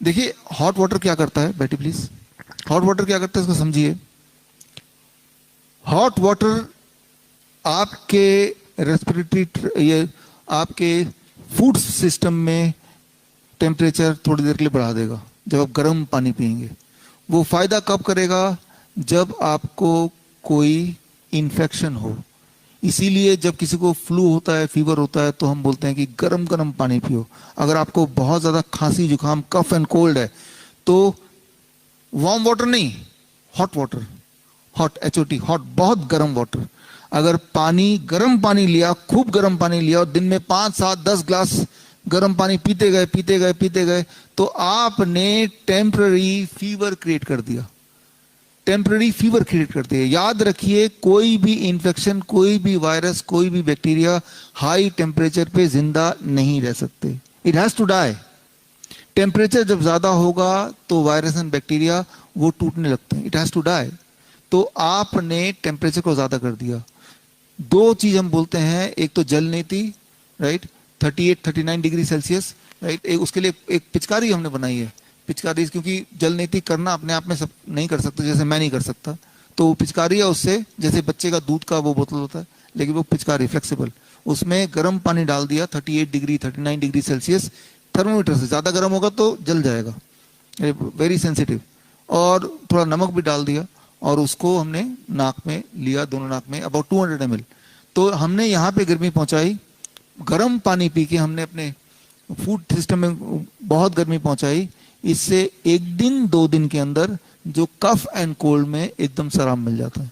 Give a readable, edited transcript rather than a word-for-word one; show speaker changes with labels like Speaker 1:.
Speaker 1: देखिए hot water क्या करता है, बेटी प्लीज। हॉट वाटर क्या करता है इसको समझिए। हॉट वाटर आपके रेस्पिरेटरी ये आपके फूड सिस्टम में टेम्परेचर थोड़ी देर के लिए बढ़ा देगा जब आप गर्म पानी पिएंगे। वो फायदा कब करेगा, जब आपको कोई इन्फेक्शन हो। इसीलिए जब किसी को फ्लू होता है, फीवर होता है, तो हम बोलते हैं कि गरम गरम पानी पियो। अगर आपको बहुत ज्यादा खांसी जुकाम कफ एंड कोल्ड है तो वार्म वाटर नहीं, hot water, hot HOT, hot, बहुत गर्म वाटर। अगर पानी गर्म पानी लिया, खूब गर्म पानी लिया और दिन में 5 7 10 ग्लास गर्म पानी पीते गए पीते गए पीते गए, तो आपने टेम्पररी फीवर क्रिएट कर दिया। टेम्पररी फीवर क्रिएट करती है। याद रखिए, कोई भी इंफेक्शन, कोई भी वायरस, कोई भी बैक्टीरिया हाई टेम्परेचर पे जिंदा नहीं रह सकते। It has to die. Temperature जब ज्यादा होगा तो वायरस एंड बैक्टीरिया वो टूटने लगते हैं। It has to die. तो आपने टेम्परेचर को ज्यादा कर दिया। दो चीज हम बोलते हैं, एक तो जल नीति, राइट, 38 39 डिग्री सेल्सियस, राइट। एक उसके लिए एक पिचकारी हमने बनाई है। पिचकारी, क्योंकि जल नीति करना अपने आप में सब नहीं कर सकते, जैसे मैं नहीं कर सकता, तो पिचकारी है, उससे जैसे बच्चे का दूध का वो बोतल होता है, लेकिन वो पिचकारी फ्लेक्सिबल, उसमें गर्म पानी डाल दिया 38 डिग्री 39 डिग्री सेल्सियस, थर्मोमीटर से ज्यादा गर्म होगा तो जल जाएगा, वेरी सेंसिटिव। और थोड़ा नमक भी डाल दिया और उसको हमने नाक में लिया, दोनों नाक में, अबाउट 200 ml। तो हमने यहाँ पे गर्मी पहुंचाई, गर्म पानी पी के हमने अपने फूड सिस्टम में बहुत गर्मी पहुंचाई। इससे 1 दिन 2 दिन के अंदर जो कफ एंड कोल्ड में एकदम से आराम मिल जाता है।